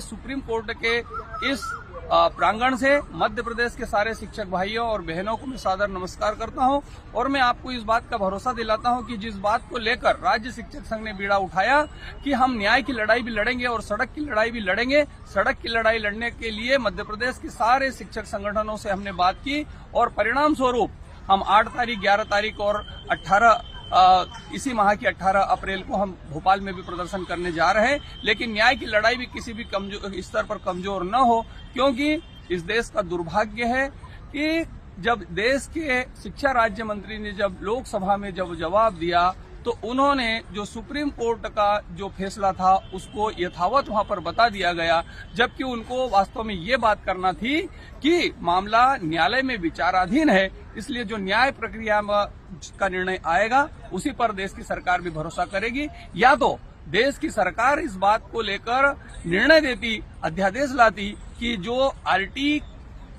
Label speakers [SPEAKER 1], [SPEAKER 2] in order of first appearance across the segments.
[SPEAKER 1] Supreme court के इस प्रांगण से मध्य प्रदेश के सारे शिक्षक भाइयों और बहनों को मैं सादर नमस्कार करता हूं और मैं आपको इस बात का भरोसा दिलाता हूं कि जिस बात को लेकर राज्य शिक्षक संघ ने बीड़ा उठाया कि हम न्याय की लड़ाई भी लड़ेंगे और सड़क की लड़ाई भी लड़ेंगे। सड़क की लड़ाई लड़ने के लिए मध्य प्रदेश के सारे शिक्षक संगठनों से हमने बात की और परिणाम स्वरूप हम 8 तारीख, 11 तारीख और 18 इसी माह की 18 अप्रैल को हम भोपाल में भी प्रदर्शन करने जा रहे हैं। लेकिन न्याय की लड़ाई भी किसी भी स्तर पर कमजोर न हो, क्योंकि इस देश का दुर्भाग्य है कि जब देश के शिक्षा राज्य मंत्री ने जब लोकसभा में जब जवाब दिया तो उन्होंने जो सुप्रीम कोर्ट का जो फैसला था उसको यथावत वहां पर बता दिया गया, जबकि उनको वास्तव में ये बात करना थी कि मामला न्यायालय में विचाराधीन है, इसलिए जो न्याय प्रक्रिया का निर्णय आएगा उसी पर देश की सरकार भी भरोसा करेगी। या तो देश की सरकार इस बात को लेकर निर्णय देती, अध्यादेश लाती कि जो आरटी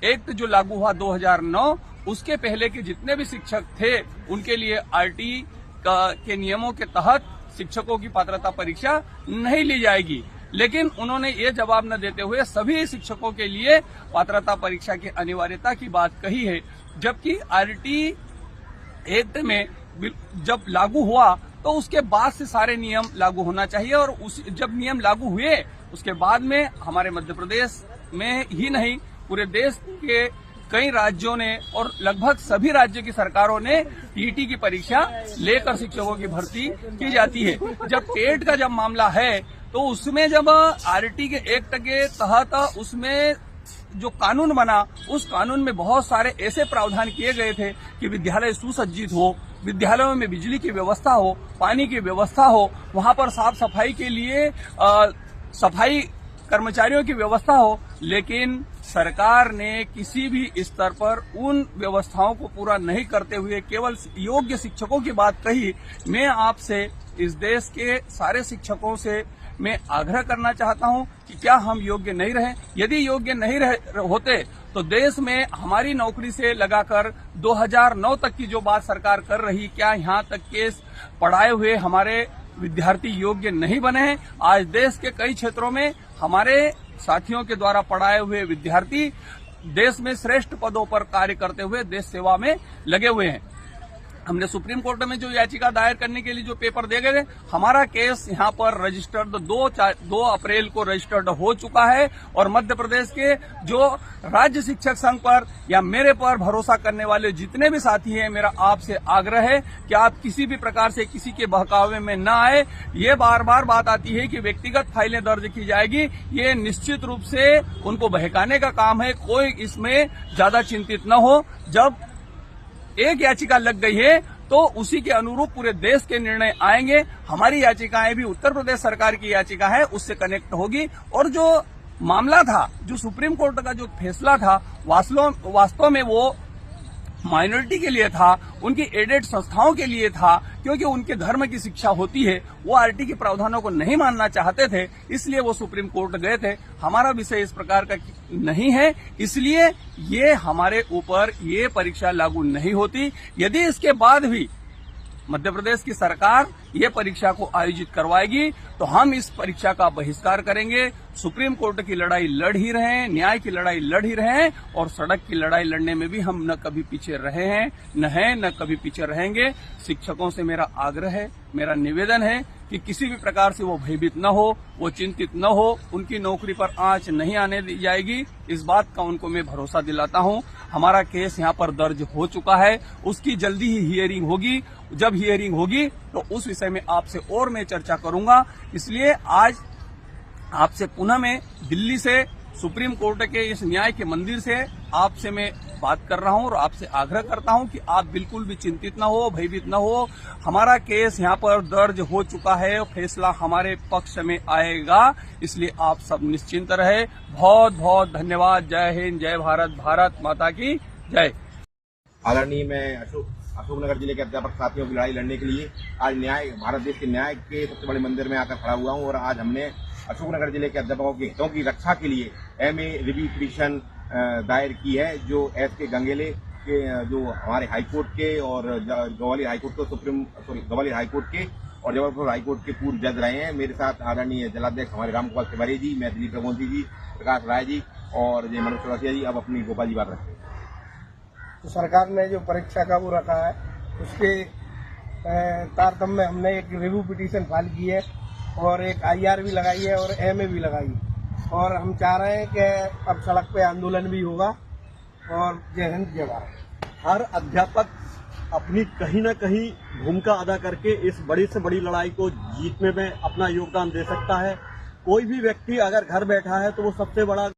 [SPEAKER 1] एक्ट जो लागू हुआ 2009 उसके पहले के जितने भी शिक्षक थे उनके लिए आरटी के नियमों के तहत शिक्षकों की पात्रता परीक्षा नहीं ली जाएगी। लेकिन उन्होंने ये जवाब न देते हुए सभी शिक्षकों के लिए पात्रता परीक्षा की अनिवार्यता की बात कही है, जबकि आरटी एक्ट में जब लागू हुआ तो उसके बाद से सारे नियम लागू होना चाहिए और जब नियम लागू हुए उसके बाद में हमारे मध्य प्रदेश में ही नहीं पूरे देश के कई राज्यों ने और लगभग सभी राज्यों की सरकारों ने टीईटी की परीक्षा लेकर शिक्षकों की भर्ती की जाती है। जब टेट का जब मामला है तो उसमें जब आरटी के एक्ट के तहत उसमें जो कानून बना उस कानून में बहुत सारे ऐसे प्रावधान किए गए थे कि विद्यालय सुसज्जित हो, विद्यालयों में बिजली की व्यवस्था हो, पानी की व्यवस्था हो, वहां पर साफ सफाई के लिए सफाई कर्मचारियों की व्यवस्था हो। लेकिन सरकार ने किसी भी स्तर पर उन व्यवस्थाओं को पूरा नहीं करते हुए केवल योग्य शिक्षकों की बात कही। मैं आपसे इस देश के सारे शिक्षकों से मैं आग्रह करना चाहता हूं कि क्या हम योग्य नहीं रहे? यदि योग्य नहीं होते तो देश में हमारी नौकरी से लगाकर 2009 तक की जो बात सरकार कर रही, क्या यहां तक केस पढ़ाए हुए हमारे विद्यार्थी योग्य नहीं बने हैं? आज देश के कई क्षेत्रों में हमारे साथियों के द्वारा पढ़ाए हुए विद्यार्थी देश में श्रेष्ठ पदों पर कार्य करते हुए देश सेवा में लगे हुए हैं। हमने सुप्रीम कोर्ट में जो याचिका दायर करने के लिए जो पेपर दे गए थे, हमारा केस यहां पर रजिस्टर्ड 2 अप्रैल को रजिस्टर्ड हो चुका है और मध्य प्रदेश के जो राज्य शिक्षक संघ पर या मेरे पर भरोसा करने वाले जितने भी साथी हैं, मेरा आपसे आग्रह है कि आप किसी भी प्रकार से किसी के बहकावे में न आए। ये बार बार बात आती है कि व्यक्तिगत फाइलें दर्ज की जाएगी, ये निश्चित रूप से उनको बहकाने का काम है। कोई इसमें ज्यादा चिंतित न हो। जब एक याचिका लग गई है तो उसी के अनुरूप पूरे देश के निर्णय आएंगे। हमारी याचिकाएं भी उत्तर प्रदेश सरकार की याचिका है उससे कनेक्ट होगी और जो मामला था, जो सुप्रीम कोर्ट का जो फैसला था, वास्तव में वो माइनॉरिटी के लिए था, उनकी एडेड संस्थाओं के लिए था, क्योंकि उनके धर्म की शिक्षा होती है। वो आरटी के प्रावधानों को नहीं मानना चाहते थे, इसलिए वो सुप्रीम कोर्ट गए थे। हमारा विषय इस प्रकार का नहीं है, इसलिए ये हमारे ऊपर ये परीक्षा लागू नहीं होती। यदि इसके बाद भी मध्य प्रदेश की सरकार ये परीक्षा को आयोजित करवाएगी तो हम इस परीक्षा का बहिष्कार करेंगे। सुप्रीम कोर्ट की लड़ाई लड़ ही रहे हैं, न्याय की लड़ाई लड़ ही रहे हैं और सड़क की लड़ाई लड़ने में भी हम न कभी पीछे रहे हैं, न कभी पीछे रहेंगे। शिक्षकों से मेरा आग्रह है, मेरा निवेदन है कि किसी भी प्रकार से वो भयभीत न हो, वो चिंतित न हो, उनकी नौकरी पर आंच नहीं आने दी जाएगी। इस बात का उनको मैं भरोसा दिलाता हूं। हमारा केस यहां पर दर्ज हो चुका है, उसकी जल्दी ही हियरिंग होगी। जब हियरिंग होगी तो उस विषय में आपसे और मैं चर्चा करूंगा। इसलिए आज आपसे पुनः मैं दिल्ली से सुप्रीम कोर्ट के इस न्याय के मंदिर से आपसे मैं बात कर रहा हूं और आपसे आग्रह करता हूं कि आप बिल्कुल भी चिंतित न हो, भयभीत न हो। हमारा केस यहां पर दर्ज हो चुका है, फैसला हमारे पक्ष में आएगा, इसलिए आप सब निश्चिंत रहे। बहुत बहुत धन्यवाद। जय हिंद, जय भारत, भारत माता की जय।
[SPEAKER 2] आदरणीय मैं अशोकनगर जिले के अध्यापक साथियों की लड़ाई लड़ने के लिए आज भारत देश के न्याय के सबसे बड़े मंदिर में आकर खड़ा हुआ हूं और आज हमने अशोकनगर जिले के अध्यापकों के हितों की रक्षा के लिए एमए रिव्यू पिटीशन दायर की है, जो एस.के. गंगेले के जो हमारे हाईकोर्ट के और ग्वालियर हाईकोर्ट के ग्वालियर हाईकोर्ट के और जबलपुर हाईकोर्ट के पूर्व जज रहे हैं। मेरे साथ आदरणीय जलाध्यक्ष हमारे रामगोपाल तिवारी जी, मैं दिलीप रघुवंशी जी, प्रकाश राय जी और जय मनोज चौरसिया जी। अब अपनी गोपाल जी बात रखें।
[SPEAKER 3] तो सरकार ने जो परीक्षा का वो रखा है उसके तारतम्य में हमने एक रिव्यू पिटीशन फाइल की है और एक IR भी लगाई है और MA भी लगाई है और हम चाह रहे हैं कि अब सड़क पे आंदोलन भी होगा। और जय हिंद जय भारत।
[SPEAKER 4] हर अध्यापक अपनी कहीं न कहीं भूमिका अदा करके इस बड़ी से बड़ी लड़ाई को जीतने में अपना योगदान दे सकता है। कोई भी व्यक्ति अगर घर बैठा है तो वो सबसे बड़ा